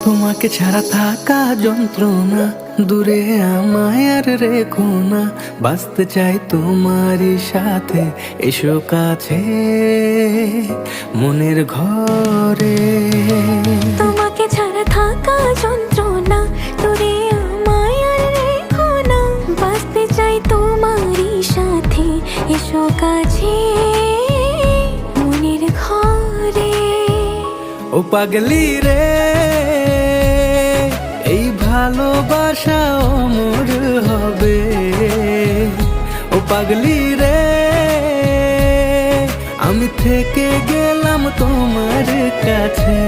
তোমাকে ছাড়া থাকা যন্ত্রণা, দূরে আমায় আর রেখো না। বাঁচতে চাই তোমারই সাথে, এসো কাছে মনের ঘরে। তোমাকে ছাড়া থাকা যন্ত্রণা, দূরে আমায় আর রেখো না। বাঁচতে চাই তোমারই সাথে, এসো কাছে মনের ঘরে। ও পাগলি রে, এই ভালোবাসা অমর হবে। ও পাগলি রে, আমি থেকে গেলাম তোমার কাছে।